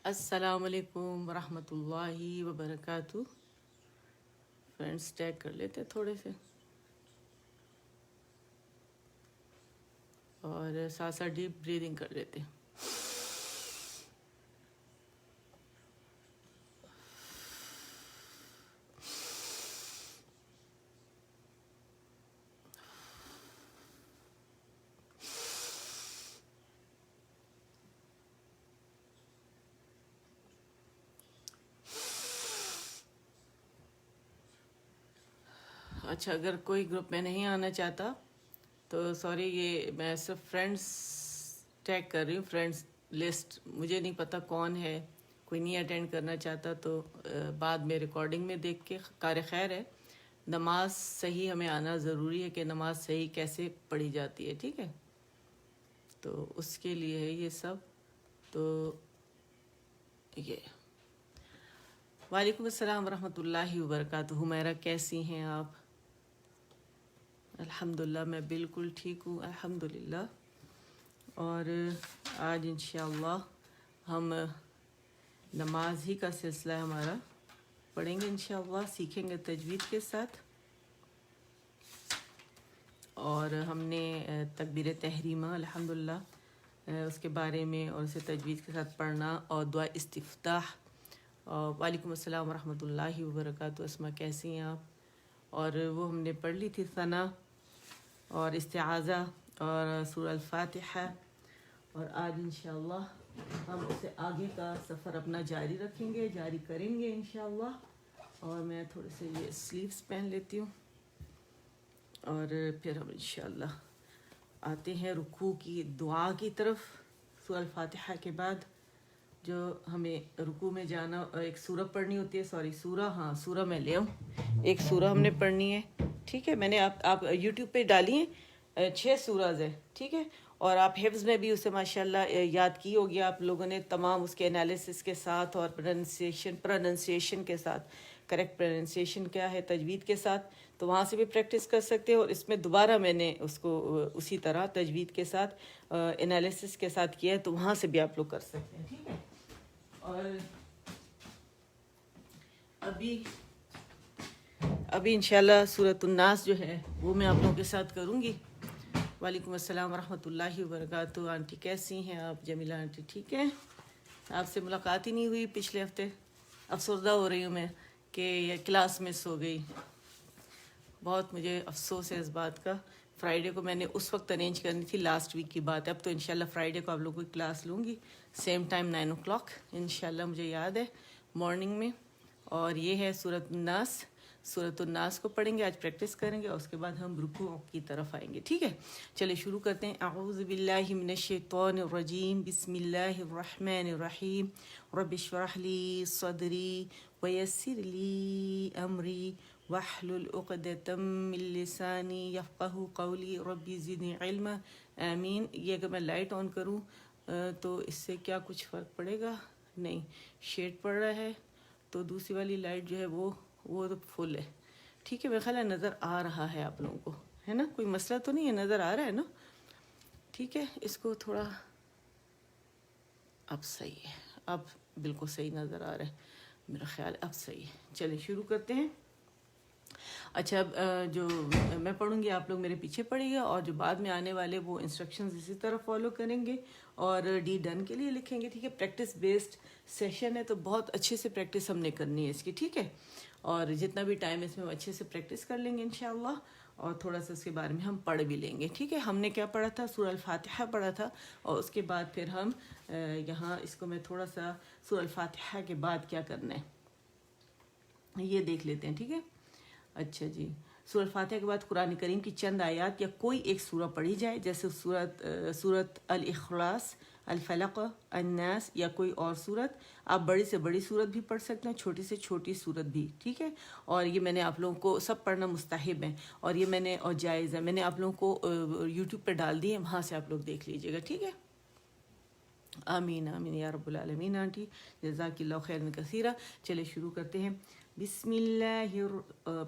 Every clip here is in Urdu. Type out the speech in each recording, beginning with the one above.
السلام علیکم ورحمۃ اللہ وبرکاتہ۔ فرینڈس ٹیگ کر لیتے ہیں تھوڑے سے، اور ساتھ ساتھ ڈیپ بریدنگ کر لیتے ہیں۔ اچھا، اگر کوئی گروپ میں نہیں آنا چاہتا تو سوری، یہ میں صرف فرینڈس ٹیگ کر رہی ہوں، فرینڈس لسٹ۔ مجھے نہیں پتہ کون ہے، کوئی نہیں اٹینڈ کرنا چاہتا تو بعد میں ریکارڈنگ میں دیکھ کے کار خیر ہے۔ نماز صحیح ہمیں آنا ضروری ہے کہ نماز صحیح کیسے پڑھی جاتی ہے، ٹھیک ہے؟ تو اس کے لیے ہے یہ سب۔ تو یہ وعلیکم السلام ورحمۃ اللہ وبرکاتہ۔ حمیرہ کیسی ہیں آپ؟ الحمدللہ میں بالکل ٹھیک ہوں، الحمدللہ۔ اور آج انشاءاللہ ہم نماز ہی کا سلسلہ ہمارا پڑھیں گے انشاءاللہ، سیکھیں گے تجوید کے ساتھ۔ اور ہم نے تکبیر تحریمہ الحمدللہ اس کے بارے میں، اور اسے تجوید کے ساتھ پڑھنا، اور دعا استفتاح۔ وعلیکم السلام ورحمۃ اللہ وبرکاتہ۔ اسما کیسی ہیں آپ؟ اور وہ ہم نے پڑھ لی تھی ثنا اور استعاذہ اور سورہ الفاتحہ، اور آج انشاءاللہ ہم اسے آگے کا سفر اپنا جاری رکھیں گے، جاری کریں گے انشاءاللہ۔ اور میں تھوڑے سے یہ سلیوز پہن لیتی ہوں، اور پھر ہم انشاءاللہ آتے ہیں رکوع کی دعا کی طرف۔ سورہ الفاتحہ کے بعد جو ہمیں رکوع میں جانا، ایک سورہ پڑھنی ہوتی ہے، سورہ میں لے آؤں، ایک سورہ ہم نے پڑھنی ہے، ٹھیک ہے؟ میں نے آپ یوٹیوب پہ ڈالی ہیں 6 سورہز ہے، ٹھیک ہے؟ اور آپ حفظ میں بھی اسے ماشاءاللہ یاد کی ہوگی آپ لوگوں نے، تمام اس کے انالیسس کے ساتھ اور پروننسیشن کے ساتھ، کریکٹ پروننسیشن کیا ہے تجوید کے ساتھ، تو وہاں سے بھی پریکٹس کر سکتے ہو۔ اور اس میں دوبارہ میں نے اس کو اسی طرح تجوید کے ساتھ انالیسس کے ساتھ کیا ہے، تو وہاں سے بھی آپ لوگ کر سکتے ہیں، ٹھیک ہے؟ اور ابھی انشاءاللہ سورۃ الناس جو ہے وہ میں آپ لوگوں کے ساتھ کروں گی۔ وعلیکم السلام ورحمۃ اللہ وبرکاتہ۔ آنٹی کیسی ہیں آپ؟ جمیلہ آنٹی ٹھیک ہے؟ آپ سے ملاقات ہی نہیں ہوئی پچھلے ہفتے، افسردہ ہو رہی ہوں میں کہ یہ کلاس مس ہو گئی، بہت مجھے افسوس ہے اس بات کا۔ فرائیڈے کو میں نے اس وقت ارینج کرنی تھی، لاسٹ ویک کی بات ہے، اب تو انشاءاللہ فرائیڈے کو آپ لوگوں کی کلاس لوں گی، سیم ٹائم 9 o'clock انشاءاللہ، مجھے یاد ہے مارننگ میں۔ اور یہ ہے سورۃ الناس، سورۃ الناس کو پڑھیں گے، آج پریکٹس کریں گے، اور اس کے بعد ہم رکوع کی طرف آئیں گے، ٹھیک ہے؟ چلے شروع کرتے ہیں۔ اعوذ باللہ من الشیطان الرجیم، بسم اللہ الرحمن الرحیم، رب اشرح لی صدری ویسر لی امری واحلل عقدۃ من لسانی یفقہوا قولی رب زدنی علما، آمین۔ یہ اگر میں لائٹ آن کروں تو اس سے کیا کچھ فرق پڑے گا؟ نہیں، شیڈ پڑ رہا ہے تو دوسری والی لائٹ جو ہے وہ تو فل ہے، ٹھیک ہے؟ میرا خیال ہے نظر آ رہا ہے آپ لوگوں کو، ہے نا؟ کوئی مسئلہ تو نہیں ہے، نظر آ رہا ہے نا؟ ٹھیک ہے، اس کو تھوڑا، اب صحیح ہے، اب بالکل صحیح نظر آ رہا ہے میرا خیال، اب صحیح ہے۔ چلیں شروع کرتے ہیں۔ اچھا، اب جو میں پڑھوں گی آپ لوگ میرے پیچھے پڑھیے گا، اور جو بعد میں آنے والے وہ انسٹرکشنز اسی طرح فالو کریں گے، اور ڈی ڈن کے لیے لکھیں گے، ٹھیک ہے؟ پریکٹس بیسڈ سیشن ہے تو بہت اچھے سے پریکٹس ہم نے کرنی ہے اس کی، ٹھیک ہے؟ اور جتنا بھی ٹائم اس میں اچھے سے پریکٹس کر لیں گے انشاءاللہ، اور تھوڑا سا اس کے بارے میں ہم پڑھ بھی لیں گے، ٹھیک ہے؟ ہم نے کیا پڑھا تھا؟ سورہ الفاتحہ پڑھا تھا، اور اس کے بعد پھر ہم یہاں اس کو میں تھوڑا سا سورہ الفاتحہ کے بعد کیا کرنا ہے یہ دیکھ لیتے ہیں، ٹھیک ہے؟ اچھا جی، سورہ الفاتحہ کے بعد قرآن کریم کی چند آیات یا کوئی ایک سورہ پڑھی جائے، جیسے سورۃ الاخلاص، الفلق، الناس، یا کوئی اور سورت۔ آپ بڑی سے بڑی سورت بھی پڑھ سکتے ہیں، چھوٹی سے چھوٹی سورت بھی، ٹھیک ہے؟ اور یہ میں نے آپ لوگوں کو سب پڑھنا مستحب ہے، اور یہ میں نے اور جائز ہے، میں نے آپ لوگوں کو یوٹیوب پہ ڈال دی ہے، وہاں سے آپ لوگ دیکھ لیجیے گا، ٹھیک ہے؟ آمین آمین یا رب العالمین آنٹی، جزاک اللہ خیرا کثیرا۔ چلے شروع کرتے ہیں۔ بسم اللہ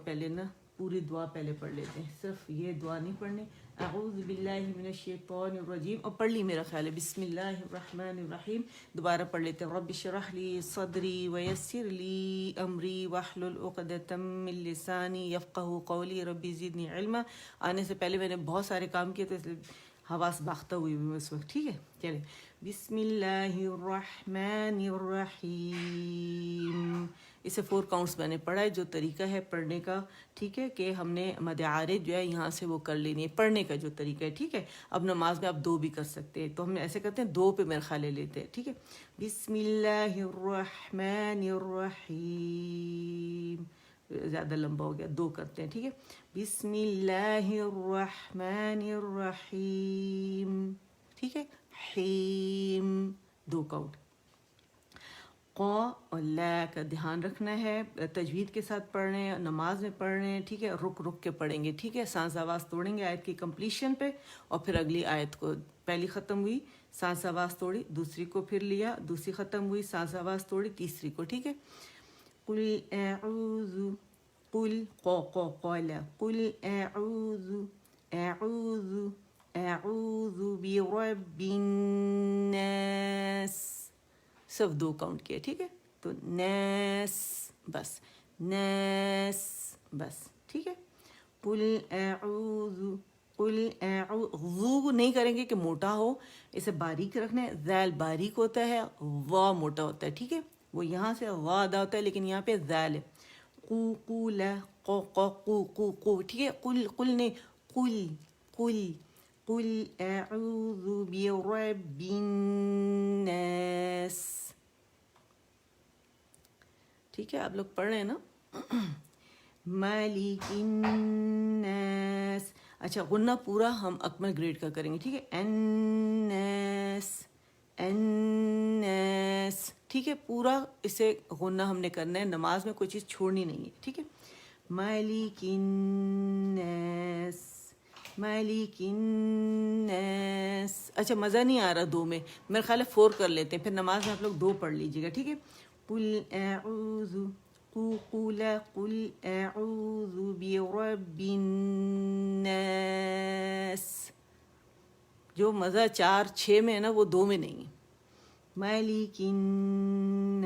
پہلے نا پوری دعا پہلے پڑھ لیتے ہیں, صرف یہ دعا نہیں پڑھنی. اعوذ باللہ من الشیطان الرجیم, اور پڑھ لی میرا خیال ہے. بسم اللہ الرحمن الرحیم. دوبارہ پڑھ لیتے ہیں. رب اشرح لی صدری ویسر لی امری واحلل عقدۃ من لسانی یفقہوا قولی رب زدنی علما. آنے سے پہلے میں نے بہت سارے کام کیے تو اس لیے حواس باختہ ہوئی ہوئی اس وقت. ٹھیک ہے, چلیں. بسم اللہ الرحمن الرحیم. اسے 4 کاؤنٹس میں نے پڑھا ہے. جو طریقہ ہے پڑھنے کا, ٹھیک ہے, کہ ہم نے مد عارض جو ہے یہاں سے وہ کر لینی ہے, پڑھنے کا جو طریقہ ہے. ٹھیک ہے, اب نماز میں آپ 2 بھی کر سکتے ہیں, تو ہم ایسے کرتے ہیں 2 پہ میرے خیال لے لیتے ہیں. ٹھیک ہے, بسم اللہ الرحمن الرحیم. زیادہ لمبا ہو گیا, 2 کرتے ہیں. ٹھیک ہے, بسم اللہ الرحمن الرحیم. ٹھیک ہے, حیم 2 کاؤنٹ. قا اور لا کا دھیان رکھنا ہے, تجوید کے ساتھ پڑھ رہے ہیں, نماز میں پڑھ رہے ہیں. ٹھیک ہے, رک رک کے پڑھیں گے. ٹھیک ہے, سانس آواز توڑیں گے آیت کی کمپلیشن پہ, اور پھر اگلی آیت کو, پہلی ختم ہوئی سانس آواز توڑی, دوسری کو پھر لیا, دوسری ختم ہوئی سانس آواز توڑی, تیسری کو. ٹھیک ہے, قل اعوذ, قل قال قل اعوذ اعوذ اعوذ برب الناس. صرف 2 کاؤنٹ کیا. ٹھیک ہے, تو ناس بس, ناس بس. ٹھیک ہے, قل اعوذ, قل اعوذ نہیں کریں گے کہ موٹا ہو, اسے باریک رکھنا ہے. ذال باریک ہوتا ہے, وا موٹا ہوتا ہے. ٹھیک ہے, وہ یہاں سے وا ادا ہوتا ہے, لیکن یہاں پہ ذال ہے. قو قول قو قو قو قو قو. ٹھیک ہے, قل قل نہیں, قل قل قل اعوذ برب الناس. ٹھیک ہے, آپ لوگ پڑھ رہے ہیں نا. مالک الناس. اچھا, غنہ پورا ہم اکمل گریڈ کا کریں گے. ٹھیک ہے, الناس الناس. ٹھیک ہے, پورا اسے غنہ ہم نے کرنا ہے, نماز میں کوئی چیز چھوڑنی نہیں ہے. ٹھیک ہے, مالک الناس مالک الناس. اچھا, مزہ نہیں آ رہا 2 میں, میرا خیال ہے 4 کر لیتے ہیں, پھر نماز میں آپ لوگ 2 پڑھ لیجیے گا. ٹھیک ہے, قل اعوذ قل اعوذ برب الناس. جو مزہ 4-6 میں ہے نا, وہ 2 میں نہیں ہے. مالک الناس.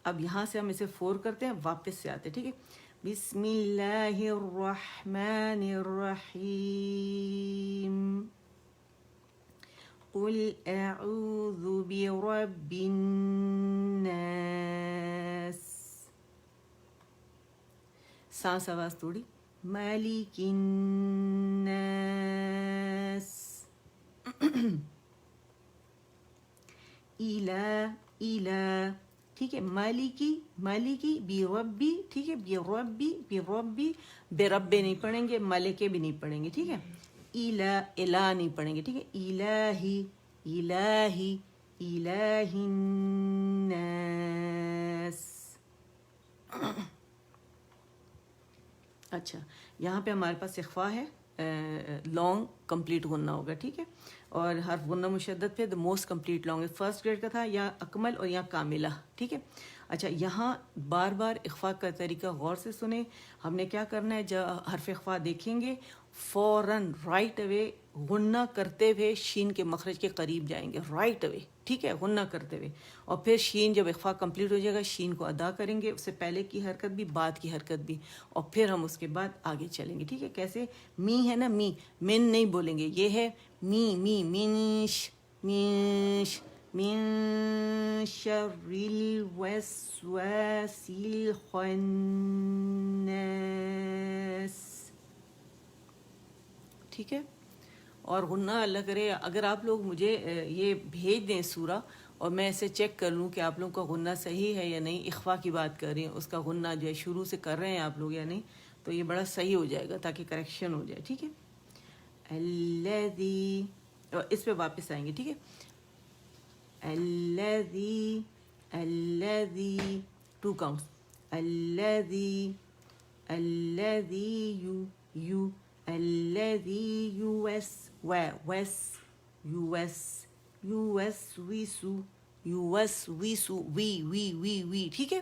اب یہاں سے ہم اسے 4 کرتے ہیں, واپس سے آتے ہیں. ٹھیک ہے, بسم اللہ الرحمن الرحیم. قل اعوذ برب الناس. سانس آواز توڑی, مالک الناس. الہ. ٹھیک ہے, مالکی مالکی بربی. ٹھیک ہے, بربی بربی, بربے نہیں پڑھیں گے, ملکے بھی نہیں پڑھیں گے. ٹھیک ہے, الہ نہیں پڑھیں گے. ٹھیک ہے, الہی الہی الہ الناس. اچھا, یہاں پہ ہمارے پاس اخفا ہے, لانگ کمپلیٹ غنہ ہوگا. ٹھیک ہے, اور حرف غنہ مشدد پہ the most complete long, first grade کا تھا, یا اکمل اور یا کاملہ. ٹھیک ہے, اچھا, یہاں بار بار اخفا کا طریقہ غور سے سنیں. ہم نے کیا کرنا ہے, جب حرف اخفا دیکھیں گے فوراً رائٹ اوے غنہ کرتے ہوئے شین کے مخرج کے قریب جائیں گے, رائٹ اوے. ٹھیک ہے, غنہ کرتے ہوئے, اور پھر شین جب اخفا کمپلیٹ ہو جائے گا, شین کو ادا کریں گے, اس سے پہلے کی حرکت بھی بعد کی حرکت بھی, اور پھر ہم اس کے بعد آگے چلیں گے. ٹھیک ہے, کیسے, می ہے نا, می, من نہیں بولیں گے, یہ ہے می می, منش منش من شر الوسواس الخناس. ٹھیک ہے, اور غنہ اللہ کرے اگر آپ لوگ مجھے یہ بھیج دیں سورہ, اور میں اسے چیک کر لوں کہ آپ لوگوں کا غنہ صحیح ہے یا نہیں. اخفا کی بات کر رہی ہیں, اس کا غنہ جو ہے شروع سے کر رہے ہیں آپ لوگ یا نہیں, تو یہ بڑا صحیح ہو جائے گا تاکہ کریکشن ہو جائے. ٹھیک ہے, الذی, اور اس پہ واپس آئیں گے. ٹھیک ہے, الذی الذی, 2 کاؤنٹس, الذی الذی یو الذی یوس وس یوس یوسوسو یوسوسو وی وی وی وی. ٹھیک ہے,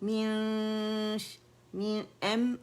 min MINSH,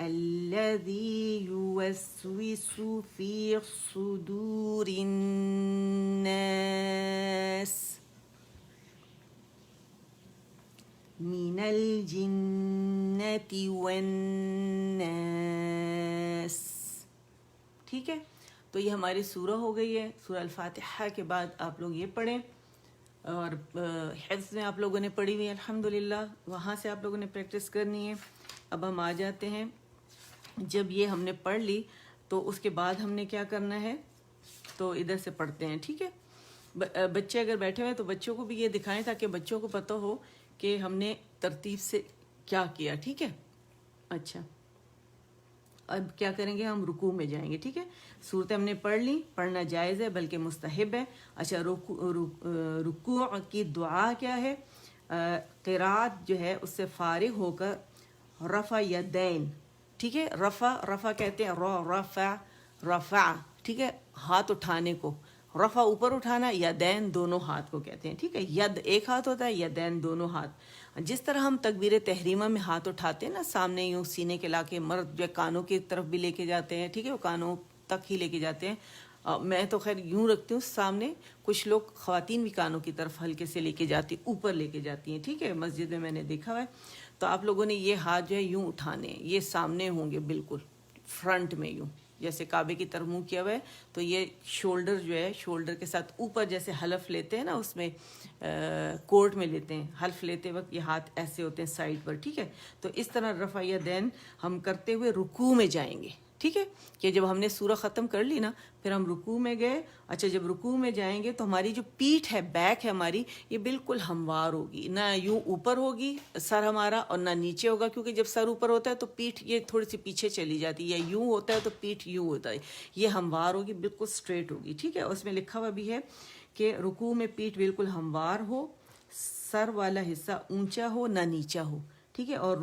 الذي يوسوس في صدور الناس من الجنة والناس، ٹھیک ہے۔ تو یہ ہماری سورہ ہو گئی ہے۔ سورہ الفاتحہ کے بعد آپ لوگ یہ پڑھیں، اور حفظ میں آپ لوگوں نے پڑھی ہوئی ہے الحمدللہ، وہاں سے آپ لوگوں نے پریکٹس کرنی ہے۔ اب ہم آ جاتے ہیں، جب یہ ہم نے پڑھ لی تو اس کے بعد ہم نے کیا کرنا ہے، تو ادھر سے پڑھتے ہیں، ٹھیک ہے۔ بچے اگر بیٹھے ہوئے تو بچوں کو بھی یہ دکھائیں تاکہ بچوں کو پتہ ہو کہ ہم نے ترتیب سے کیا کیا، ٹھیک ہے۔ اچھا اب کیا کریں گے، ہم رکوع میں جائیں گے، ٹھیک ہے۔ صورتیں ہم نے پڑھ لی، پڑھنا جائز ہے بلکہ مستحب ہے۔ اچھا رکوع کی دعا کیا ہے، قرات جو ہے اس سے فارغ ہو کر رفع یدین، ٹھیک ہے۔ رفع کہتے ہیں، رفع، ٹھیک ہے، ہاتھ اٹھانے کو، رفع اوپر اٹھانا، یدین دونوں ہاتھ کو کہتے ہیں، ٹھیک ہے۔ ید ایک ہاتھ ہوتا ہے، یدین دونوں ہاتھ۔ جس طرح ہم تکبیر تحریمہ میں ہاتھ اٹھاتے ہیں نا، سامنے یوں سینے کے علاقے، مرد جو کانوں کی طرف بھی لے کے جاتے ہیں، ٹھیک ہے، وہ کانوں تک ہی لے کے جاتے ہیں۔ میں تو خیر یوں رکھتی ہوں سامنے، کچھ لوگ خواتین بھی کانوں کی طرف ہلکے سے لے کے جاتی، اوپر لے کے جاتی ہیں، ٹھیک ہے، مسجد میں نے دیکھا ہوا ہے۔ تو آپ لوگوں نے یہ ہاتھ جو ہے یوں اٹھانے ہیں، یہ سامنے ہوں گے بالکل فرنٹ میں، یوں جیسے کعبے کی طرف منہ کیا ہوا ہے، تو یہ شولڈر جو ہے، شولڈر کے ساتھ اوپر جیسے حلف لیتے ہیں نا، اس میں کورٹ میں لیتے ہیں، حلف لیتے وقت یہ ہاتھ ایسے ہوتے ہیں سائڈ پر، ٹھیک ہے۔ تو اس طرح رفع یدین ہم کرتے ہوئے رکوع میں جائیں گے، ٹھیک ہے، کہ جب ہم نے سورہ ختم کر لی نا، پھر ہم رکوع میں گئے۔ اچھا جب رکوع میں جائیں گے تو ہماری جو پیٹھ ہے، بیک ہے ہماری، یہ بالکل ہموار ہوگی، نہ یوں اوپر ہوگی سر ہمارا اور نہ نیچے ہوگا، کیونکہ جب سر اوپر ہوتا ہے تو پیٹھ یہ تھوڑی سی پیچھے چلی جاتی ہے، یا یوں ہوتا ہے تو پیٹھ یوں ہوتا ہے، یہ ہموار ہوگی، بالکل اسٹریٹ ہوگی، ٹھیک ہے۔ اس میں لکھا ہوا بھی ہے کہ رکوع میں پیٹھ بالکل ہموار ہو، سر والا حصہ اونچا ہو نہ نیچا ہو، ٹھیک ہے۔ اور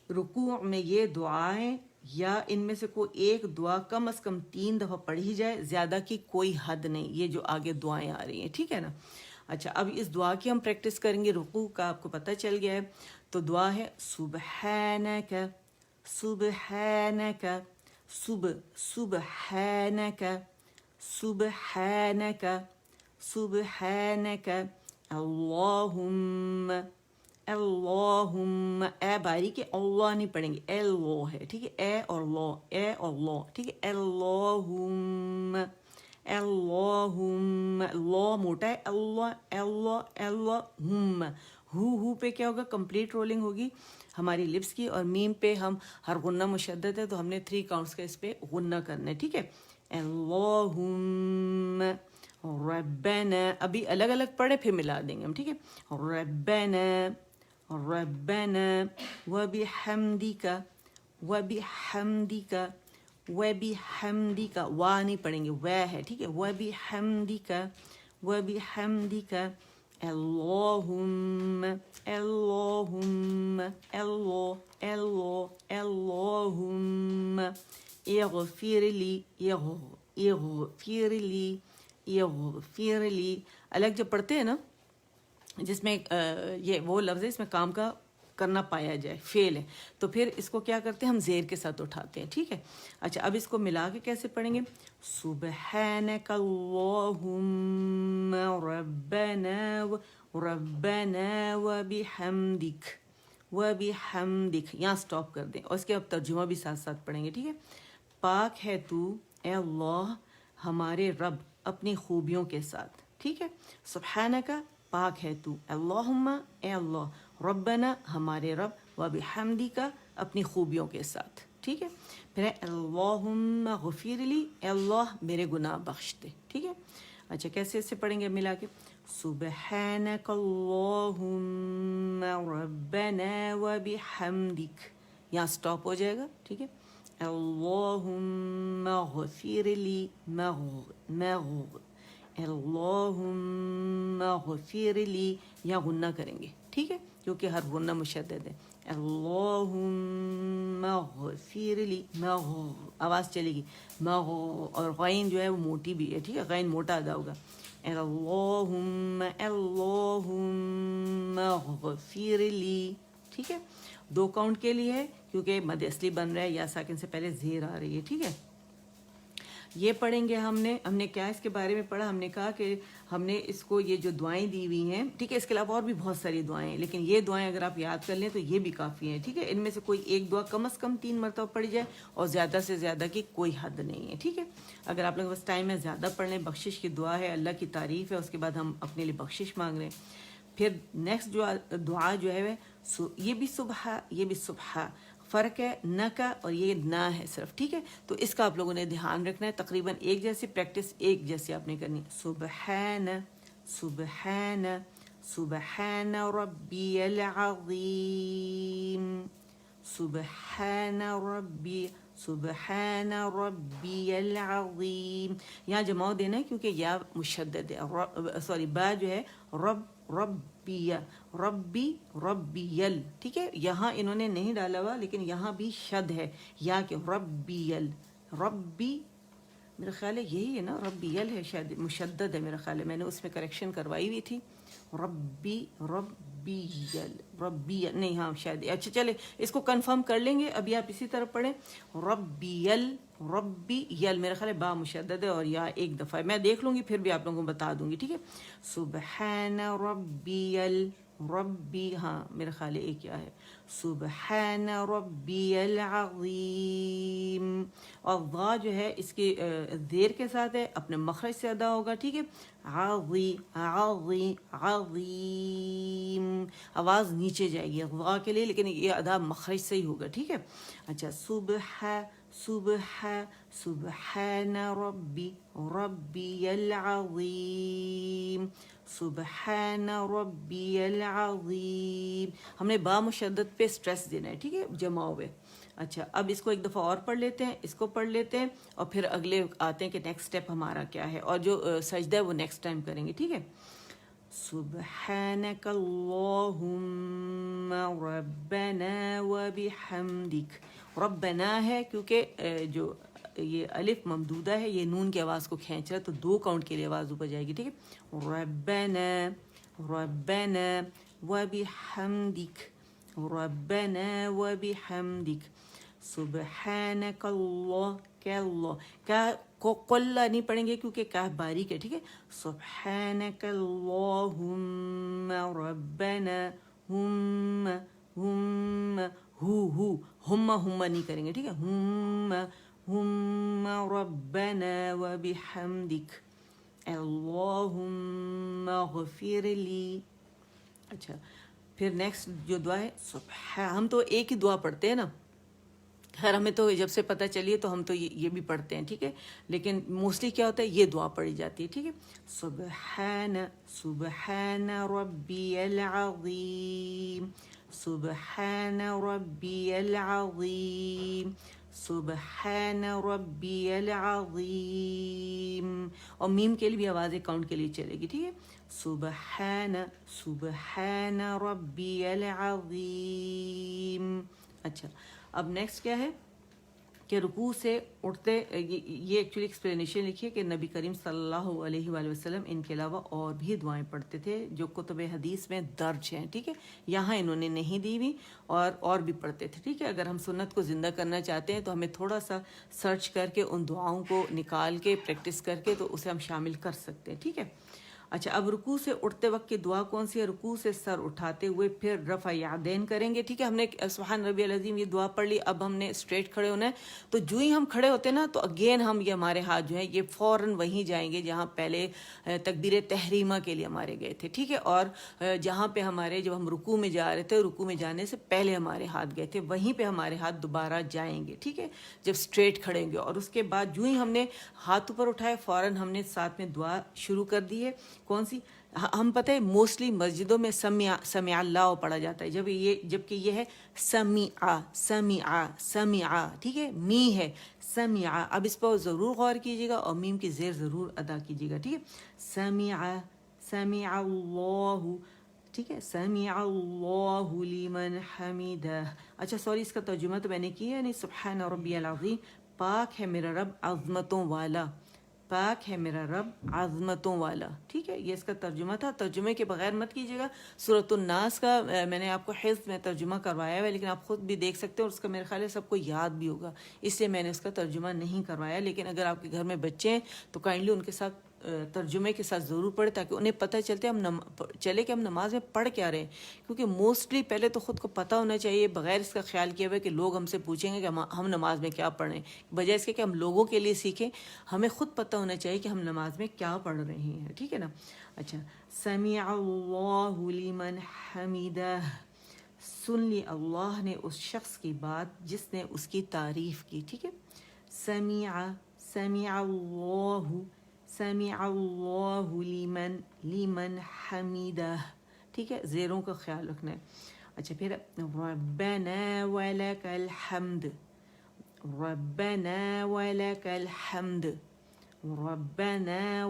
رکوع میں یہ دعائیں یا ان میں سے کوئی ایک دعا کم از کم 3 دفعہ پڑھی جائے، زیادہ کی کوئی حد نہیں، یہ جو آگے دعائیں آ رہی ہیں، ٹھیک ہے نا۔ اچھا اب اس دعا کی ہم پریکٹس کریں گے. رکوع کا آپ کو پتہ چل گیا ہے. تو دعا ہے سبحانک سبحانک سبحانک سبحانک سبحانک اللہم اللہم. اے باریک ہے, اللہ نہیں پڑھیں گے, اللہ ہے, ٹھیک ہے, اے اور اللہ, ٹھیک ہے. اللہم اللہم, اللہ موٹا ہے, اللہ اللہ اللہم. ہو پہ کیا ہوگا, کمپلیٹ رولنگ ہوگی ہماری لپس کی, اور میم پہ ہم ہر غنہ مشدد ہے تو ہم نے 3 کاؤنٹس کا اس پہ غنہ کرنا ہے, ٹھیک ہے. اللہم ربنا, ابھی الگ الگ پڑھے پھر ملا دیں گے ہم, ٹھیک ہے. ربنا ربنا وبحمدک وبحمدک وبحمدک, وا نہیں پڑھیں گے, وہ ہے, ٹھیک ہے. وبحمدک وبحمدک اللہم اللہم اللہ اللہ اللہم اغفر لی اغفر لی اغفر لی. الگ جب پڑھتے ہیں نا جس میں یہ وہ لفظ ہے اس میں کام کا کرنا پایا جائے, فعل ہے, تو پھر اس کو کیا کرتے ہیں ہم زیر کے ساتھ اٹھاتے ہیں, ٹھیک ہے. اچھا اب اس کو ملا کے کیسے پڑھیں گے, سبحانک اللہم ربنا ربنا وبحمدک وبحمدک, یہاں سٹاپ کر دیں اور اس کے اب ترجمہ بھی ساتھ ساتھ پڑھیں گے, ٹھیک ہے. پاک ہے تو اے اللہ ہمارے رب اپنی خوبیوں کے ساتھ, ٹھیک ہے. سبحانک پاک ہے تو, اللہم اے اللہ, ربنا ہمارے رب, وبحمدک اپنی خوبیوں کے ساتھ, ٹھیک ہے. پھر اللہم غفر لی, اے اللہ میرے گناہ بخش دے, ٹھیک ہے. اچھا کیسے اسے پڑھیں گے ملا کے, سبحانک اللہم ربنا وبحمدک, یہاں سٹاپ ہو جائے گا, ٹھیک ہے. اللہم غفر لی اللہم غفر لی, یہاں غنہ کریں گے, ٹھیک ہے, کیونکہ ہر غنہ مشدد ہے. اللہم غفر لی, آواز چلے گی, اور غین جو ہے وہ موٹی بھی ہے, ٹھیک ہے, غین موٹا ادا ہوگا. اللہم غفر لی, ٹھیک ہے. 2 کاؤنٹ کے لیے ہے کیونکہ مد اصلی بن رہا ہے, یا ساکن سے پہلے زیر آ رہی ہے, ٹھیک ہے. یہ پڑھیں گے ہم نے کیا اس کے بارے میں پڑھا, ہم نے کہا کہ ہم نے اس کو یہ جو دعائیں دی ہوئی ہیں, ٹھیک ہے, اس کے علاوہ اور بھی بہت ساری دعائیں ہیں, لیکن یہ دعائیں اگر آپ یاد کر لیں تو یہ بھی کافی ہیں, ٹھیک ہے. ان میں سے کوئی ایک دعا کم از کم 3 مرتبہ پڑھی جائے, اور زیادہ سے زیادہ کی کوئی حد نہیں ہے, ٹھیک ہے. اگر آپ لوگوں کے پاس ٹائم ہے زیادہ پڑھ لیں. بخشش کی دعا ہے, اللہ کی تعریف ہے, اس کے بعد ہم اپنے لیے بخشش مانگ رہے ہیں. پھر نیکسٹ جو دعا جو ہے یہ بھی صبح, یہ بھی صبح, فرق ہے نہ کا اور یہ نہ ہے صرف, ٹھیک ہے. تو اس کا آپ لوگوں نے دھیان رکھنا ہے, تقریباً ایک جیسی پریکٹس ایک جیسی آپ نے کرنی. سبحان سبحان سبحان ربی العظیم, سبحان ربی العظیم. یہاں جماؤ دینا ہے کیونکہ یا مشدد ہے, سوری با جو ہے ربی ربیل, ٹھیک ہے. یہاں انہوں نے نہیں ڈالا ہوا لیکن یہاں بھی شد ہے یا کہ ربیل, ربی میرا خیال ہے یہی ہے نا, ربیل ہے شاید, مشدد ہے میرا خیال ہے, میں نے اس میں کریکشن کروائی ہوئی تھی. ربیل نہیں, ہاں شاید. اچھا چلے اس کو کنفرم کر لیں گے, ابھی آپ اسی طرح پڑھیں. ربیل میرا خیال ہے با مشدد ہے اور یا ایک دفعہ میں دیکھ لوں گی, پھر بھی آپ لوگوں کو بتا دوں گی, ٹھیک ہے. سبحان ربی, ہاں میرا خیال ہے ایک کیا ہے, سبحان ربی العظیم. اور ضا جو ہے اس کی دیر کے ساتھ ہے, اپنے مخرج سے ادا ہوگا, ٹھیک ہے. عظیم, آواز نیچے جائے گی ضا کے لیے, لیکن یہ ادا مخرج سے ہی ہوگا, ٹھیک ہے. اچھا سبحان ربی العظیم, سبحان ربی العظیم. ہم نے با مشدد پہ سٹریس دینا ہے, ٹھیک ہے, جمع ہوئے. اچھا اب اس کو ایک دفعہ اور پڑھ لیتے ہیں, اس کو پڑھ لیتے ہیں, اور پھر اگلے آتے ہیں کہ نیکسٹ سٹیپ ہمارا کیا ہے, اور جو سجدہ ہے وہ نیکسٹ ٹائم کریں گے, ٹھیک ہے. سبحانک اللہم ربنا وبحمدک. ربنا ہے کیونکہ جو یہ الف ممدودہ ہے, یہ نون کی آواز کو کھینچ رہا ہے, تو 2 کاؤنٹ کے لیے آواز اوپر جائے گی, ٹھیک ہے. ربنا ربنا وبحمدك ربنا وبحمدك سبحانك اللہ کیا اللہ کا کو قلہ نہیں پڑھیں گے کیونکہ کاف باریک ہے, ٹھیک ہے. سبحانك اللہم ربنا ہم ہم نہیں کریں گے, ٹھیک ہے. ہم ربنا وبحمدک اللہم اغفر لی. اچھا پھر نیکسٹ جو دعا ہے ہم تو ایک ہی دعا پڑھتے ہیں نا, خیر ہمیں تو جب سے پتہ چلی ہے تو ہم تو یہ بھی پڑھتے ہیں, ٹھیک ہے, لیکن موسٹلی کیا ہوتا ہے یہ دعا پڑھی جاتی ہے, ٹھیک ہے. سبحان ربی العظیم سبحان ربی العظیم سبحان ربی العظیم, اور میم کے لیے بھی آوازیں کاؤنٹ کے لیے چلے گی, ٹھیک ہے. سبحان ربی العظیم. اچھا اب نیکسٹ کیا ہے کہ رکوع سے اٹھتے, یہ ایکچولی ایکسپلینیشن لکھی ہے کہ نبی کریم صلی اللہ علیہ وآلہ وسلم ان کے علاوہ اور بھی دعائیں پڑھتے تھے جو کتب حدیث میں درج ہیں, ٹھیک ہے. یہاں انہوں نے نہیں دی ہوئی اور بھی پڑھتے تھے, ٹھیک ہے. اگر ہم سنت کو زندہ کرنا چاہتے ہیں تو ہمیں تھوڑا سا سرچ کر کے ان دعاؤں کو نکال کے پریکٹس کر کے تو اسے ہم شامل کر سکتے ہیں, ٹھیک ہے. اچھا اب رکوع سے اٹھتے وقت کی دعا کون سی ہے؟ رکوع سے سر اٹھاتے ہوئے پھر رفع یدین کریں گے, ٹھیک ہے. ہم نے سبحان ربی العظیم یہ دعا پڑھ لی, اب ہم نے اسٹریٹ کھڑے ہونا ہے, تو جو ہی ہم کھڑے ہوتے ہیں نا تو اگین ہم یہ ہمارے ہاتھ جو ہیں یہ فوراً وہیں جائیں گے جہاں پہلے تکبیر تحریمہ کے لیے ہمارے گئے تھے, ٹھیک ہے. اور جہاں پہ ہمارے جب ہم رکوع میں جا رہے تھے, رکوع میں جانے سے پہلے ہمارے ہاتھ گئے تھے, وہیں پہ ہمارے ہاتھ دوبارہ جائیں گے, ٹھیک ہے, جب اسٹریٹ کھڑے ہوں گے. اور اس کے بعد جو ہی ہم نے ہاتھ اوپر اٹھائے فوراً ہم نے ساتھ میں دعا شروع کر دی ہے. کون سی؟ ہم پتہ ہے موسٹلی مسجدوں میں سمع اللہ پڑھا جاتا ہے, جبکہ یہ ہے سمع سمع سمع, ٹھیک ہے. می ہے سمع, اب اس پر ضرور غور کیجیے گا اور میم کی زیر ضرور ادا کیجیے گا, ٹھیک ہے. سمع سمع اللہ, ٹھیک ہے. سمع اللہ لمن حمدہ. اچھا سوری, اس کا ترجمہ تو میں نے کیا ہے نہیں. سبحان ربی العظیم, پاک ہے میرا رب عظمتوں والا, پاک ہے میرا رب عظمتوں والا, ٹھیک ہے. یہ اس کا ترجمہ تھا, ترجمے کے بغیر مت کیجیے گا. سورۃ الناس کا میں نے آپ کو حفظ میں ترجمہ کروایا ہے, لیکن آپ خود بھی دیکھ سکتے ہیں اور اس کا میرے خیال ہے سب کو یاد بھی ہوگا, اس لیے میں نے اس کا ترجمہ نہیں کروایا. لیکن اگر آپ کے گھر میں بچے ہیں تو کائنڈلی ان کے ساتھ ترجمے کے ساتھ ضرور پڑھیں تاکہ انہیں پتہ چلتے چلے کہ ہم نماز میں پڑھ کیا رہے ہیں. کیونکہ موسٹلی پہلے تو خود کو پتہ ہونا چاہیے بغیر اس کا خیال کیے ہوئے کہ لوگ ہم سے پوچھیں گے کہ ہم نماز میں کیا پڑھ رہے ہیں, بجائے اس کے کہ ہم لوگوں کے لیے سیکھیں. ہمیں خود پتہ ہونا چاہیے کہ ہم نماز میں کیا پڑھ رہے ہیں, ٹھیک ہے نا. اچھا سمع اللہ لمن حمدہ, سن لی اللہ نے اس شخص کی بات جس نے اس کی تعریف کی, ٹھیک ہے. سمع اللہ لمن حمدہ, ٹھیک ہے. زیروں کا خیال رکھنا ہے. اچھا پھر ربنا ولک الحمد, ربنا ولک الحمد, ربنا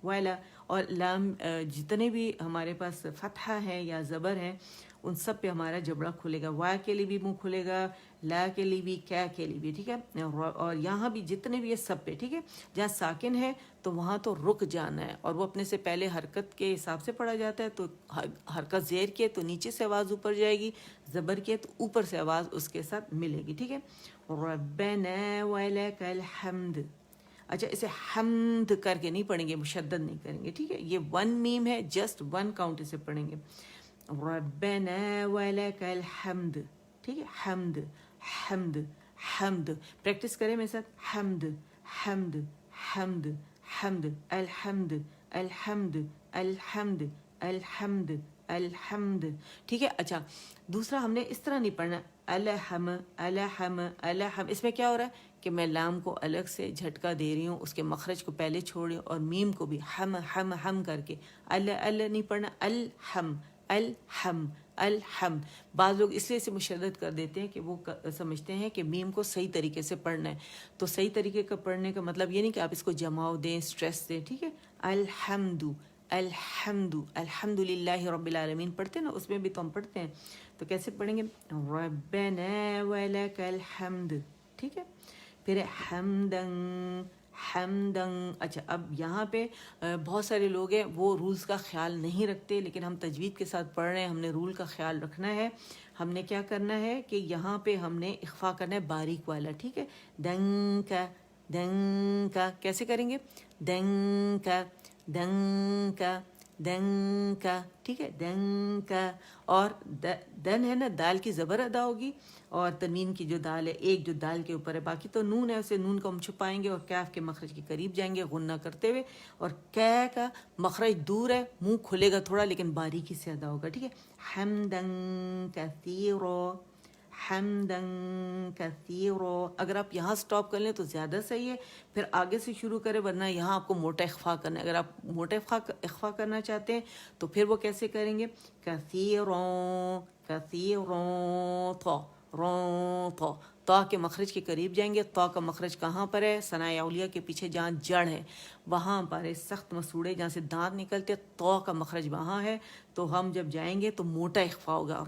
ولا اور لام جتنے بھی ہمارے پاس فتحہ ہے یا زبر ہے ان سب پہ ہمارا جبڑا کھلے گا. وا کے لیے بھی منہ کھلے گا, لا کے لیے بھی, کیا کے لیے بھی, ٹھیک ہے. اور یہاں بھی جتنے بھی یہ سب پہ, ٹھیک ہے. جہاں ساکن ہے تو وہاں تو رک جانا ہے, اور وہ اپنے سے پہلے حرکت کے حساب سے پڑھا جاتا ہے. تو حرکت زیر کے تو نیچے سے آواز اوپر جائے گی, زبر کے تو اوپر سے آواز اس کے ساتھ ملے گی, ٹھیک ہے. ربنا ولک الحمد. اچھا اسے حمد کر کے نہیں پڑھیں گے, مشدد نہیں کریں گے, ٹھیک ہے. یہ ون میم ہے, جسٹ ون کاؤنٹ اسے پڑھیں گے. ربنا ولک الحمد, ٹھیک ہے. حمد حمد حمد, پریکٹس کریں میرے ساتھ. حمد حمد حمد حمد, الحمد الحمد الحمد الحمد الحمد, ٹھیک ہے. اچھا دوسرا ہم نے اس طرح نہیں پڑھنا الحم الحم الحم. اس میں کیا ہو رہا ہے کہ میں لام کو الگ سے جھٹکا دے رہی ہوں, اس کے مخرج کو پہلے چھوڑ رہی ہوں, اور میم کو بھی ہم کر کے نہیں پڑھنا. الحم الحم الحم. بعض لوگ اس لیے سے مشدد کر دیتے ہیں کہ وہ سمجھتے ہیں کہ میم کو صحیح طریقے سے پڑھنا ہے. تو صحیح طریقے کا پڑھنے کا مطلب یہ نہیں کہ آپ اس کو جماؤ دیں, اسٹریس دیں, ٹھیک ہے. الحمد الحمد الحمد للہ رب العالمین پڑھتے ہیں نا, اس میں بھی تو ہم پڑھتے ہیں. تو کیسے پڑھیں گے؟ ربنا ولک الحمد, ٹھیک ہے. پھر حمدن حمدن. اچھا اب یہاں پہ بہت سارے لوگ ہیں وہ رولز کا خیال نہیں رکھتے، لیکن ہم تجوید کے ساتھ پڑھ رہے ہیں، ہم نے رول کا خیال رکھنا ہے. ہم نے کیا کرنا ہے کہ یہاں پہ ہم نے اخفا کرنا ہے باریک والا، ٹھیک ہے. دن کا کیسے کریں گے؟ دن کا ٹھیک ہے. دن کا. اور دن ہے نا، دال کی زبر ادا ہوگی، اور تنوین کی جو دال ہے، ایک جو دال کے اوپر ہے، باقی تو نون ہے، اسے نون کو ہم چھپائیں گے اور کیف کے مخرج کے قریب جائیں گے غنہ کرتے ہوئے. اور کی کا مخرج دور ہے، منہ کھلے گا تھوڑا لیکن باریکی سے ادا ہوگا، ٹھیک ہے. حمدن کثیرا، حمدن کثیرا. اگر آپ یہاں سٹاپ کر لیں تو زیادہ صحیح ہے، پھر آگے سے شروع کریں، ورنہ یہاں آپ کو موٹا اخفا کرنا ہے. اگر آپ موٹا اخفا کرنا چاہتے ہیں تو پھر وہ کیسے کریں گے؟ کثیروں کثیروں تو تا کے مخرج کے قریب جائیں گے. تا کا مخرج کہاں پر ہے؟ ثنائے اولیاء کے پیچھے جہاں جڑ ہے وہاں پر ہے، سخت مسوڑے جہاں سے دانت نکلتے، تو کا مخرج وہاں ہے. تو ہم جب جائیں گے تو موٹا اخفا ہوگا،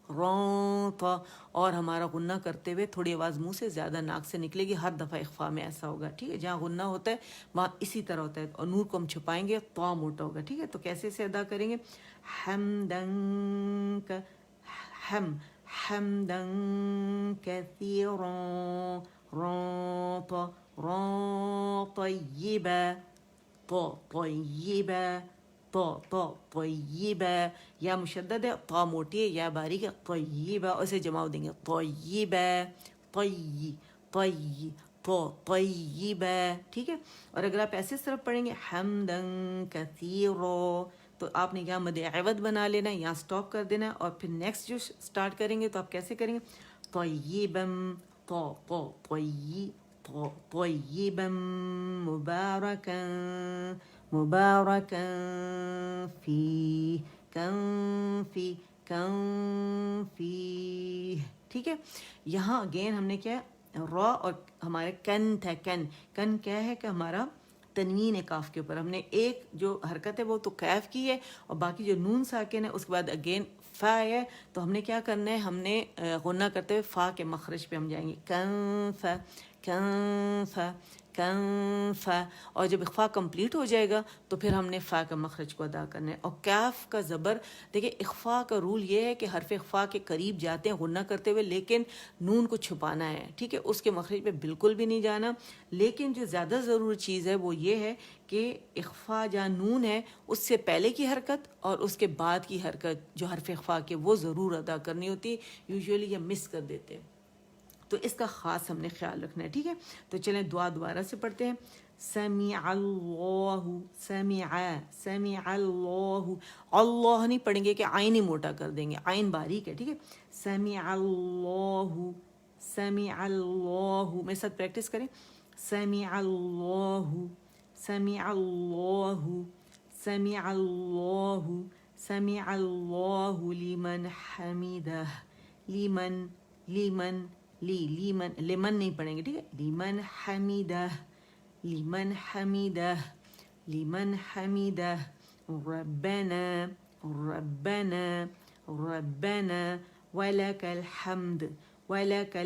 روں تھا. اور ہمارا غنہ کرتے ہوئے تھوڑی آواز منہ سے زیادہ ناک سے نکلے گی. ہر دفعہ اخفا میں ایسا ہوگا، ٹھیک ہے. جہاں غنہ ہوتا ہے وہاں اسی طرح ہوتا ہے، اور نور کو ہم چھپائیں گے تو موٹا ہوگا، ٹھیک ہے. تو کیسے سے ادا کریں گے؟ حمدن کا حمدن کثیرا روں طیبا طیبہ. یا مشدد ہے، طا موٹی ہے، یا باریک ہے، طیبہ. اسے جماؤ دیں گے طیبہ طیبہ، ٹھیک ہے. اور اگر آپ ایسے طرف پڑھیں گے حمدن کثیرا تو آپ نے یہاں مد عوض بنا لینا ہے، یہاں سٹاپ کر دینا ہے، اور پھر نیکسٹ جو سٹارٹ کریں گے تو آپ کیسے کریں گے؟ طیبم طیبا مبارکا فی ٹھیک ہے. یہاں اگین ہم نے کیا را، اور ہمارے کن تھا، کن کیا ہے کہ ہمارا تنوین ہے کاف کے اوپر. ہم نے ایک جو حرکت ہے وہ تو کیف کی ہے، اور باقی جو نون ساکن ہے اس کے بعد اگین فا ہے. تو ہم نے کیا کرنا ہے، ہم نے غنہ کرتے ہوئے فا کے مخرج پہ ہم جائیں گے، کن فا. اور جب اخفا کمپلیٹ ہو جائے گا تو پھر ہم نے فا کا مخرج کو ادا کرنا ہے. اور کیف کا زبر، دیکھیں اخفا کا رول یہ ہے کہ حرف اخفا کے قریب جاتے ہیں غنہ کرتے ہوئے، لیکن نون کو چھپانا ہے، ٹھیک ہے. اس کے مخرج پہ بالکل بھی نہیں جانا. لیکن جو زیادہ ضروری چیز ہے وہ یہ ہے کہ اخفا جہاں نون ہے اس سے پہلے کی حرکت اور اس کے بعد کی حرکت جو حرف اخفا کے وہ ضرور ادا کرنی ہوتی ہے. یوزولی یہ مس کر دیتے ہیں، تو اس کا خاص ہم نے خیال رکھنا ہے، ٹھیک ہے. تو چلیں دعا دوبارہ سے پڑھتے ہیں. سمع اللہ اللہ نہیں پڑھیں گے کہ عین ہی موٹا کر دیں گے، عین باریک ہے، ٹھیک ہے. سمع اللہ میرے ساتھ پریکٹس کریں. سمع اللہ لمن حمدہ. لیمن نہیں پڑھیں گے، ٹھیک ہے. لمن حمیدہ ربنا ولک الحمد ولک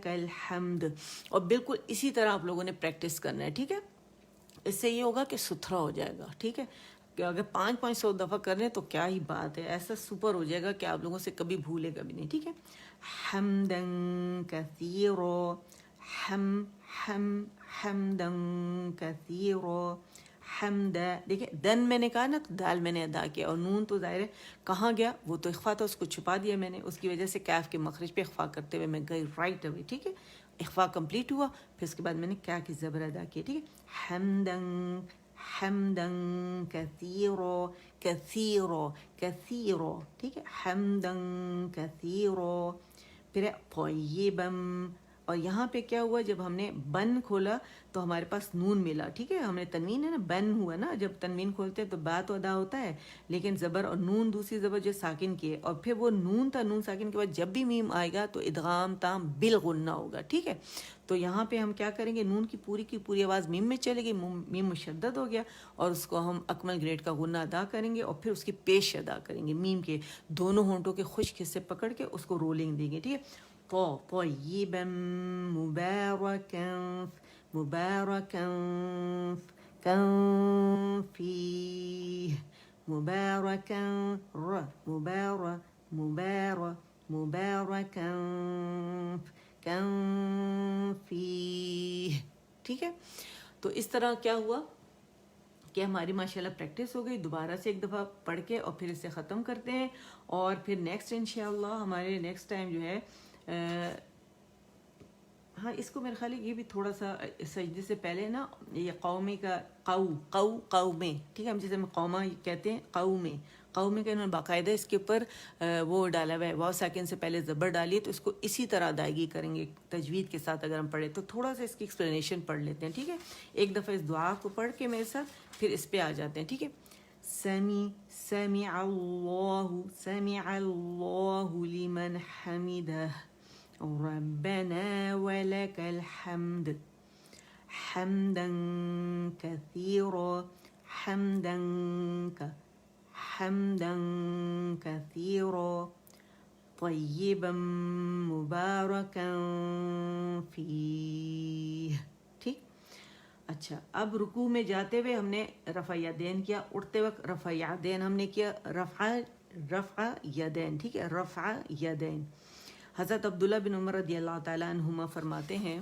الحمد. اور بالکل اسی طرح آپ لوگوں نے پریکٹس کرنا ہے، ٹھیک ہے. اس سے یہ ہوگا کہ ستھرا ہو جائے گا، ٹھیک ہے. کہ اگر 500 دفعہ کر رہے ہیں تو کیا ہی بات ہے، ایسا سپر ہو جائے گا کہ آپ لوگوں سے کبھی بھولے گا بھی نہیں، ٹھیک ہے. حمدن کثیرا حمدن کثیرا حمد. دیکھیں دن میں نے کہا نا تو دال میں نے ادا کیا، اور نون تو ظاہر ہے کہاں گیا، وہ تو اخفا تھا، اس کو چھپا دیا میں نے، اس کی وجہ سے کیف کے مخرج پہ اخفا کرتے ہوئے میں گئی رائٹ اوے، ٹھیک ہے. اخفا کمپلیٹ ہوا، پھر اس کے بعد میں نے کیا کی زبر ادا کی، ٹھیک ہے. حمدن کثیرا ٹھیک ہے. حمدن کثیرا. پھر طیبا اور یہاں پہ کیا ہوا، جب ہم نے بن کھولا تو ہمارے پاس نون ملا، ٹھیک ہے، ہم نے تنوین ہے نا، بن ہوا نا، جب تنوین کھولتے ہیں تو با تو ادا ہوتا ہے، لیکن زبر اور نون دوسری زبر جو ساکن کی ہے، اور پھر وہ نون تھا، نون ساکن کے بعد جب بھی میم آئے گا تو ادغام تام بالغنہ ہوگا، ٹھیک ہے۔ تو یہاں پہ ہم کیا کریں گے، نون کی پوری آواز میم میں چلے گی، میم مشدد ہو گیا، اور اس کو ہم اکمل گریڈ کا غنہ ادا کریں گے، اور پھر اس کی پیش ادا کریں گے، میم کے دونوں ہونٹوں کے خشک حصے پکڑ کے اس کو رولنگ دیں گے، ٹھیک ہے۔ طیبا مبارکا فیہ مبارکا مبارکا فیہ، ٹھیک ہے۔ تو اس طرح کیا ہوا کہ ہماری ماشاءاللہ پریکٹس ہو گئی۔ دوبارہ سے ایک دفعہ پڑھ کے اور پھر اسے ختم کرتے ہیں، اور پھر نیکسٹ انشاءاللہ ہمارے نیکسٹ ٹائم جو ہے ہاں اس کو میرے خیال ہے یہ بھی تھوڑا سا سجدے سے پہلے نا، یہ قومی کا قومیں، ٹھیک ہے، ہم جسے قومہ کہتے ہیں، قومیں کا انہوں نے باقاعدہ اس کے اوپر وہ ڈالا ہوا ہے، واو ساکن سے پہلے زبر ڈالی، تو اس کو اسی طرح ادائیگی کریں گے تجوید کے ساتھ۔ اگر ہم پڑھیں تو تھوڑا سا اس کی ایکسپلینیشن پڑھ لیتے ہیں، ٹھیک ہے، ایک دفعہ اس دعا کو پڑھ کے میرے ساتھ پھر اس پہ آ جاتے ہیں، ٹھیک ہے۔ سمع اللہ لمن حمدہ ربنا ولك الحمد حمدا كثيرا طيبا مباركا فيه، ٹھیک۔ اچھا، اب رکوع میں جاتے ہوئے ہم نے رفع یدین کیا، اٹھتے وقت رفع یدین ہم نے کیا، رفع یدین، ٹھیک ہے، رفع یدین۔ حضرت عبداللہ بن عمر رضی اللہ تعالیٰ عنہما فرماتے ہیں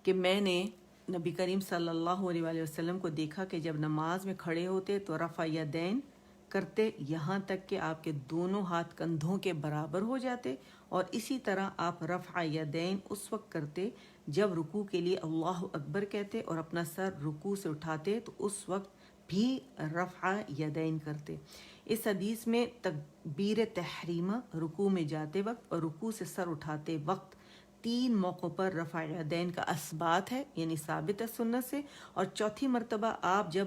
کہ میں نے نبی کریم صلی اللہ علیہ وآلہ وسلم کو دیکھا کہ جب نماز میں کھڑے ہوتے تو رفع یدین کرتے یہاں تک کہ آپ کے دونوں ہاتھ کندھوں کے برابر ہو جاتے، اور اسی طرح آپ رفع یدین اس وقت کرتے جب رکوع کے لیے اللہ اکبر کہتے اور اپنا سر رکوع سے اٹھاتے تو اس وقت بھی رفع یدین کرتے۔ اس حدیث میں تکبیر تحریمہ رکوع میں جاتے وقت اور رکوع سے سر اٹھاتے وقت 3 موقعوں پر رفع یدین کا اثبات ہے، یعنی ثابت ہے سنت سے، اور چوتھی مرتبہ آپ جب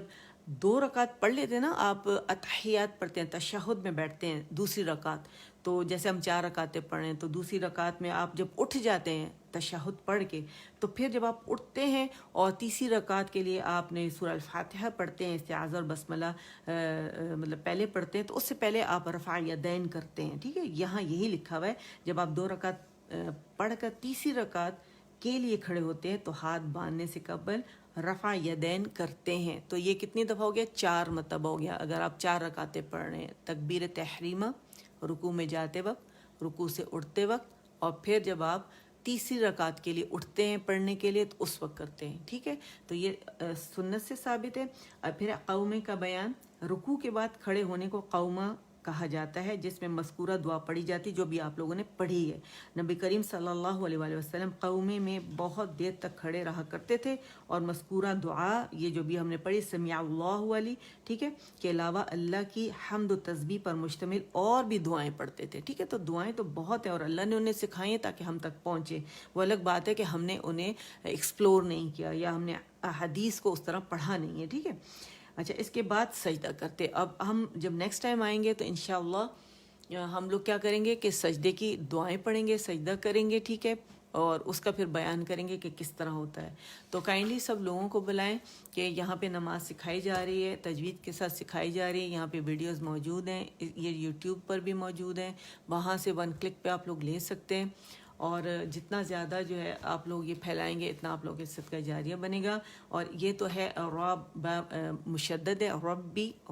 2 رکعت پڑھ لیتے نا، آپ اتحیات پڑھتے ہیں، تشہد میں بیٹھتے ہیں دوسری رکعت، تو جیسے ہم 4 رکعتیں پڑھیں تو دوسری رکعت میں آپ جب اٹھ جاتے ہیں تشہد پڑھ کے، تو پھر جب آپ اٹھتے ہیں اور تیسری رکعت کے لیے آپ نے سورہ الفاتحہ پڑھتے ہیں، استعاذہ اور بسملہ مطلب پہلے پڑھتے ہیں، تو اس سے پہلے آپ رفع یدین کرتے ہیں، ٹھیک ہے۔ یہاں یہی لکھا ہوا ہے جب آپ 2 رکعت پڑھ کر تیسری رکعت کے لیے کھڑے ہوتے ہیں تو ہاتھ باندھنے سے قبل رفع یدین کرتے ہیں۔ تو یہ کتنی دفعہ ہو گیا؟ 4 مرتبہ ہو گیا۔ اگر آپ 4 رکعتیں پڑھ رہے ہیں، تکبیر تحریمہ رکوع میں جاتے وقت، رکوع سے اٹھتے وقت، اور پھر جب آپ تیسری رکعت کے لیے اٹھتے ہیں پڑھنے کے لیے تو اس وقت کرتے ہیں، ٹھیک ہے۔ تو یہ سنت سے ثابت ہے۔ اور پھر قومے کا بیان، رکوع کے بعد کھڑے ہونے کو قومہ کہا جاتا ہے، جس میں مذکورہ دعا پڑھی جاتی جو بھی آپ لوگوں نے پڑھی ہے۔ نبی کریم صلی اللہ علیہ وآلہ وسلم قومے میں بہت دیر تک کھڑے رہا کرتے تھے، اور مذکورہ دعا یہ جو بھی ہم نے پڑھی سمع اللہ والی، ٹھیک ہے، کے علاوہ اللہ کی حمد و تسبیح پر مشتمل اور بھی دعائیں پڑھتے تھے، ٹھیک ہے۔ تو دعائیں تو بہت ہیں اور اللہ نے انہیں سکھائی ہیں تاکہ ہم تک پہنچے۔ وہ الگ بات ہے کہ ہم نے انہیں ایکسپلور نہیں کیا یا ہم نے حدیث کو اس طرح پڑھا نہیں ہے، ٹھیک ہے۔ اچھا، اس کے بعد سجدہ کرتے۔ اب ہم جب نیکسٹ ٹائم آئیں گے تو انشاءاللہ ہم لوگ کیا کریں گے کہ سجدے کی دعائیں پڑھیں گے، سجدہ کریں گے، ٹھیک ہے، اور اس کا پھر بیان کریں گے کہ کس طرح ہوتا ہے۔ تو کائنڈلی سب لوگوں کو بلائیں کہ یہاں پہ نماز سکھائی جا رہی ہے، تجوید کے ساتھ سکھائی جا رہی ہے، یہاں پہ ویڈیوز موجود ہیں، یہ یوٹیوب پر بھی موجود ہیں، وہاں سے 1 کلک پہ آپ لوگ لے سکتے ہیں، اور جتنا زیادہ جو ہے آپ لوگ یہ پھیلائیں گے اتنا آپ لوگ کے صدقہ جاریہ بنے گا۔ اور یہ تو ہے رب مشدد ہے،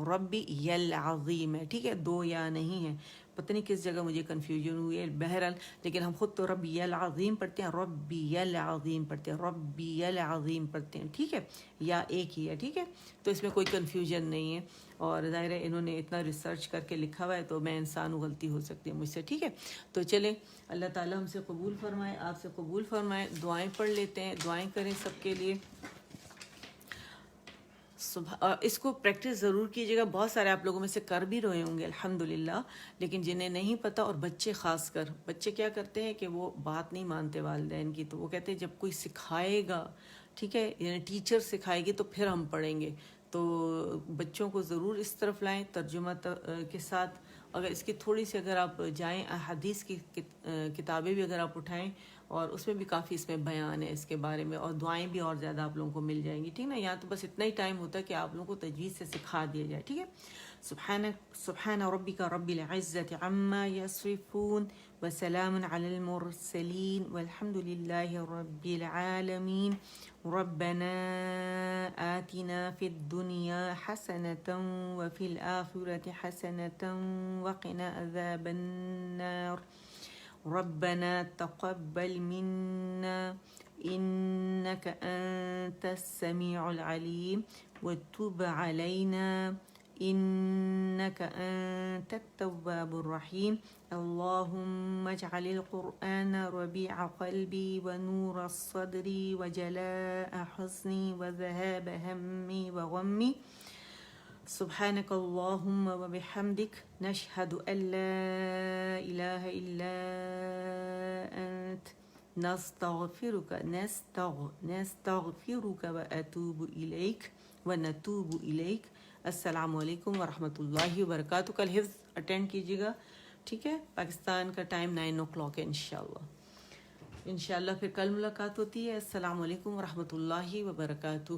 ربی یل عظیم ہے، ٹھیک ہے، 2 یا نہیں ہے، پتہ نہیں کس جگہ مجھے کنفیوژن ہوئی ہے، بہرحال لیکن ہم خود تو ربی العظیم پڑھتے ہیں، ربی العظیم پڑھتے ہیں، ربی العظیم پڑھتے ہیں، ٹھیک ہے، یا ایک ہی ہے، ٹھیک ہے۔ تو اس میں کوئی کنفیوژن نہیں ہے، اور ظاہر ہے انہوں نے اتنا ریسرچ کر کے لکھا ہوا ہے تو میں انسان ہوں، غلطی ہو سکتی ہے مجھ سے، ٹھیک ہے۔ تو چلیں، اللہ تعالیٰ ہم سے قبول فرمائے، آپ سے قبول فرمائے۔ دعائیں پڑھ لیتے ہیں، دعائیں کریں سب کے لیے۔ صبح اس کو پریکٹس ضرور کیجیے گا. بہت سارے آپ لوگوں میں سے کر بھی رہے ہوں گے الحمدللہ, لیکن جنہیں نہیں پتہ, اور بچے خاص کر, بچے کیا کرتے ہیں کہ وہ بات نہیں مانتے والدین کی, تو وہ کہتے ہیں جب کوئی سکھائے گا, ٹھیک ہے, یعنی ٹیچر سکھائے گی تو پھر ہم پڑھیں گے. تو بچوں کو ضرور اس طرف لائیں ترجمہ کے ساتھ. اگر اس کی تھوڑی سی اگر آپ جائیں, حدیث کی کتابیں بھی اگر آپ اٹھائیں, اور اس میں بھی کافی اس میں بیان ہے اس کے بارے میں, اور دعائیں بھی اور زیادہ آپ لوگوں کو مل جائیں گی, ٹھیک نا. یہاں تو بس اتنا ہی ٹائم ہوتا ہے کہ آپ لوگوں کو تجوید سے سکھا دیا جائے, ٹھیک ہے. سبحان ربک رب العزت عما یصفون وسلام علی المرسلین والحمد للہ رب العالمین. ربنا آتنا فی الدنیا حسنة وفی الآخرة حسنة وقنا عذاب النار. ربنا تقبل منا إنك أنت السميع العليم وتب علينا إنك أنت التواب الرحيم. اللهم اجعل القرآن ربيع قلبي ونور صدري وجلاء حزني وذهاب همي وغمي. سبحانك اللهم وبحمدك نشهد أن لا إله إلا أنت نستغفرك ونتوب إليك. السلام علیکم ورحمۃ اللہ وبرکاتہ. کل حفظ اٹینڈ کیجیے گا, ٹھیک ہے. پاکستان کا ٹائم 9 o'clock ہے انشاءاللہ. پھر کل ملاقات ہوتی ہے. السلام علیکم ورحمۃ اللہ وبرکاتہ.